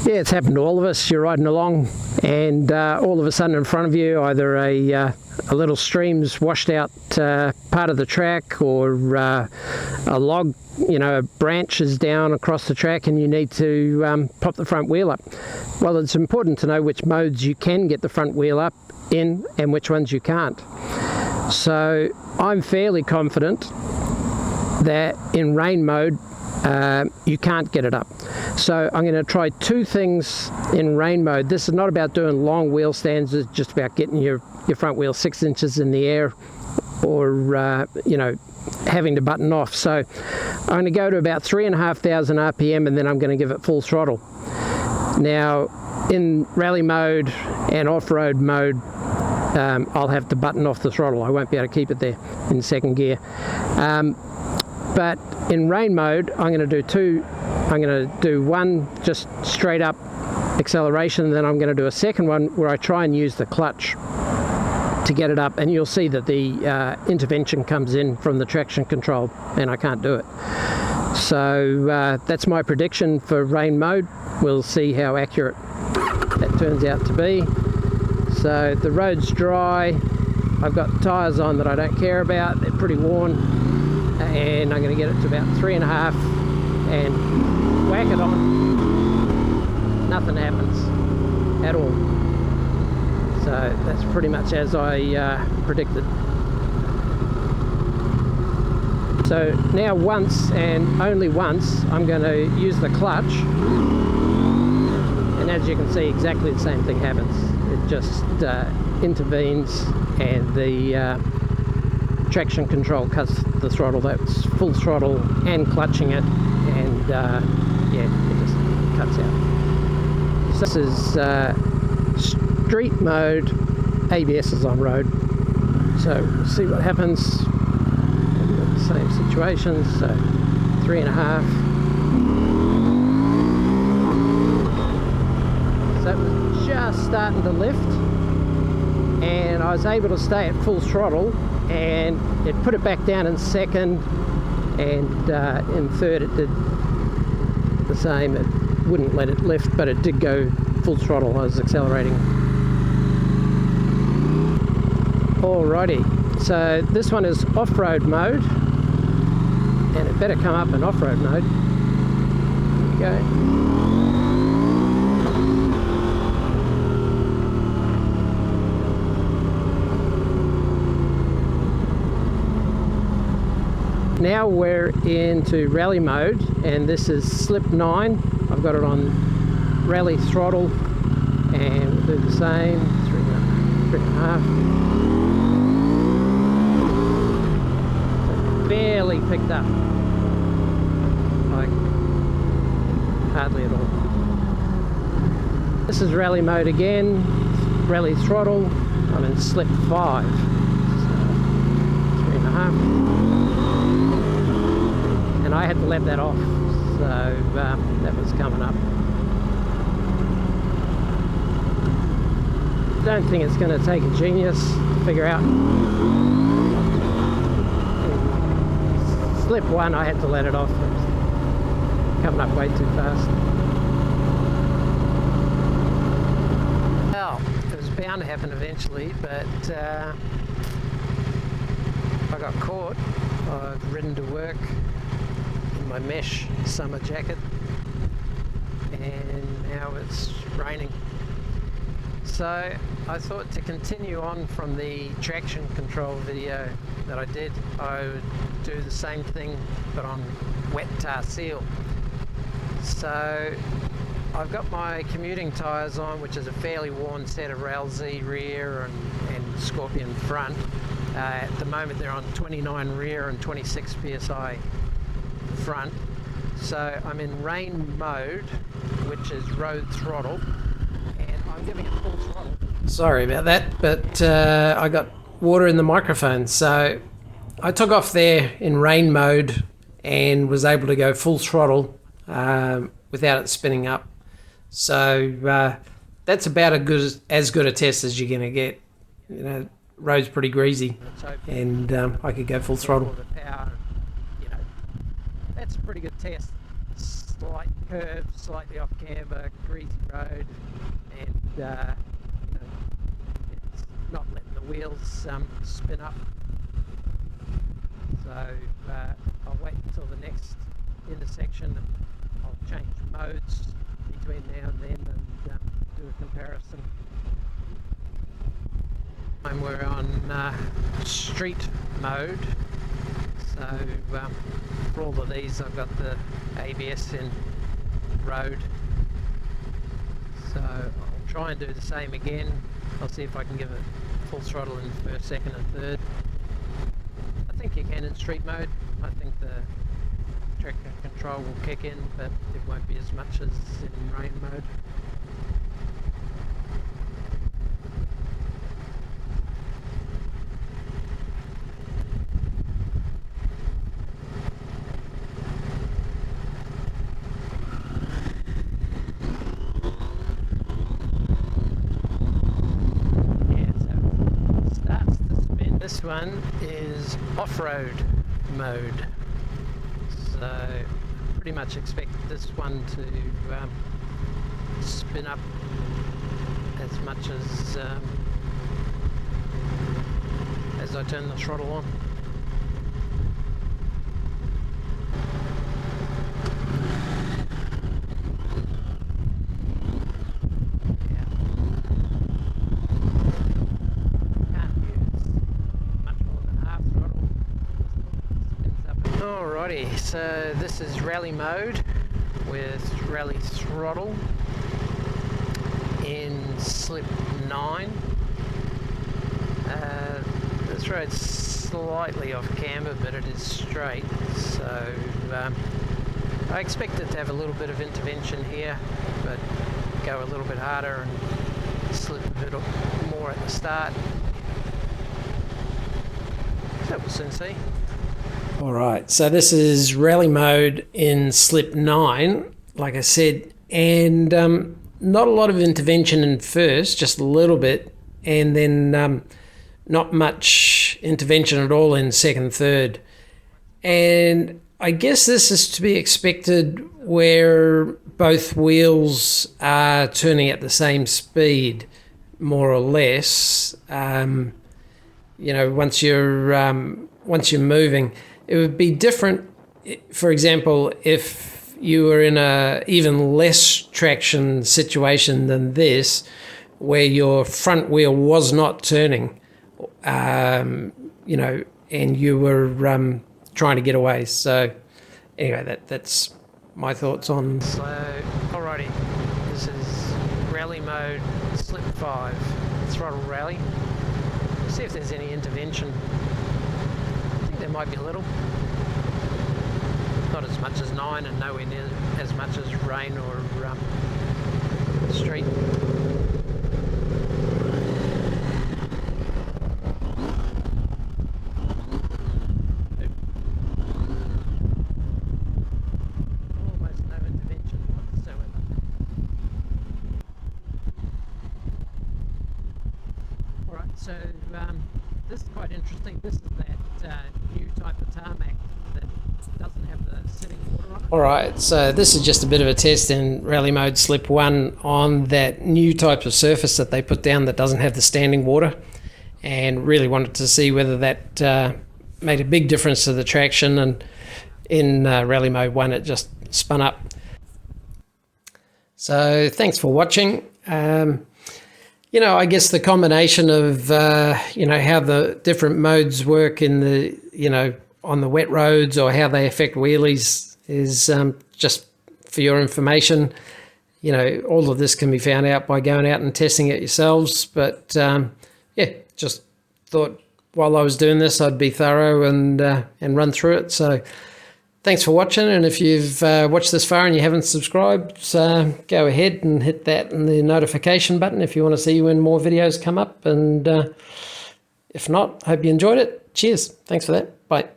Yeah, it's happened to all of us. You're riding along and all of a sudden in front of you either a little stream's washed out part of the track, or a log, a branch is down across the track and you need to pop the front wheel up. Well, it's important to know which modes you can get the front wheel up in and which ones you can't. So I'm fairly confident that in rain mode you can't get it up. So I'm going to try two things in rain mode. This is not about doing long wheel stands, it's just about getting your front wheel 6 inches in the air, or having to button off. So I'm going to go to about 3,500 RPM and then I'm going to give it full throttle. Now in rally mode and off-road mode, I'll have to button off the throttle. I won't be able to keep it there in second gear. But in rain mode, I'm going to do two. I'm going to do one just straight up acceleration, and then I'm going to do a second one where I try and use the clutch to get it up, and you'll see that the intervention comes in from the traction control and I can't do it. So that's my prediction for rain mode. We'll see how accurate that turns out to be. So the road's dry, I've got tyres on that I don't care about, they're pretty worn, and I'm going to get it to about 3.5 and whack it on. Nothing happens at all. So that's pretty much as I predicted. So now once and only once I'm going to use the clutch, and as you can see exactly the same thing happens. It just intervenes and the traction control cuts the throttle. That's full throttle and clutching it, and yeah, it just cuts out. So this is street mode, ABS is on road. So we'll see what happens. Same situation, so 3.5. So it was just starting to lift, and I was able to stay at full throttle, and it put it back down in second, and in third it did the same. It wouldn't let it lift, but it did go full throttle. I was accelerating. Alrighty, so this one is off-road mode, and it better come up in off-road mode. Here we go. Now we're into rally mode, and this is slip 9. I've got it on rally throttle, and we'll do the same, 3.5. Barely picked up, like hardly at all. This is rally mode again, rally throttle. I'm in slip 5, so 3.5, and I had to let that off, so that was coming up. I don't think it's going to take a genius to figure out. Slip 1, I had to let it off. It was coming up way too fast. Well, it was bound to happen eventually, but I got caught. I've ridden to work in my mesh summer jacket, and now it's raining. So I thought to continue on from the traction control video that I did, I would do the same thing but on wet tar seal. So I've got my commuting tyres on, which is a fairly worn set of Rally Z rear and Scorpion front. At the moment they're on 29 rear and 26 psi front. So I'm in rain mode, which is road throttle, and I'm giving it full throttle. Sorry about that, but I got water in the microphone, so I took off there in rain mode and was able to go full throttle without it spinning up. So that's about as good a test as you're going to get. Road's pretty greasy, and I could go full throttle. That's a pretty good test. slight curve, slightly off camber, greasy road, and you know, it's not letting the wheels spin up. So I'll wait until the next intersection and I'll change modes between now and then and do a comparison. And we're on street mode, so for all of these I've got the ABS in road, so I'll try and do the same again. I'll see if I can give it full throttle in first, second and third. I think you can in street mode. I think the traction control will kick in, but it won't be as much as in rain mode. This one is off-road mode, so pretty much expect this one to spin up as much as I turn the throttle on. Alrighty, so this is rally mode with rally throttle in slip 9. This road's slightly off camber, but it is straight, so I expect it to have a little bit of intervention here, but go a little bit harder and slip a bit more at the start. So we'll soon see. Alright, so this is rally mode in slip 9, like I said, and not a lot of intervention in first, just a little bit, and then not much intervention at all in second, third. And I guess this is to be expected where both wheels are turning at the same speed, more or less. You know, once you're moving. It would be different, for example, if you were in a even less traction situation than this, where your front wheel was not turning, you know, and you were trying to get away. So anyway, that's my thoughts on. So, alrighty, this is rally mode, slip 5, throttle rally. See if there's any intervention. There might be a little, not as much as 9 and nowhere near as much as rain or street. Almost no intervention whatsoever. Alright, so this is quite interesting. This is that new type of tarmac that doesn't have the sitting water on it. Alright, so this is just a bit of a test in rally mode slip 1 on that new type of surface that they put down that doesn't have the standing water, and really wanted to see whether that made a big difference to the traction, and in rally mode 1 it just spun up. So thanks for watching. You know, I guess the combination of, you know, how the different modes work in the, you know, on the wet roads, or how they affect wheelies, is just for your information. You know, all of this can be found out by going out and testing it yourselves. But yeah, just thought while I was doing this, I'd be thorough and run through it. So thanks for watching, and if you've watched this far and you haven't subscribed, go ahead and hit that and the notification button if you want to see when more videos come up, and if not, hope you enjoyed it. Cheers. Thanks for that. Bye.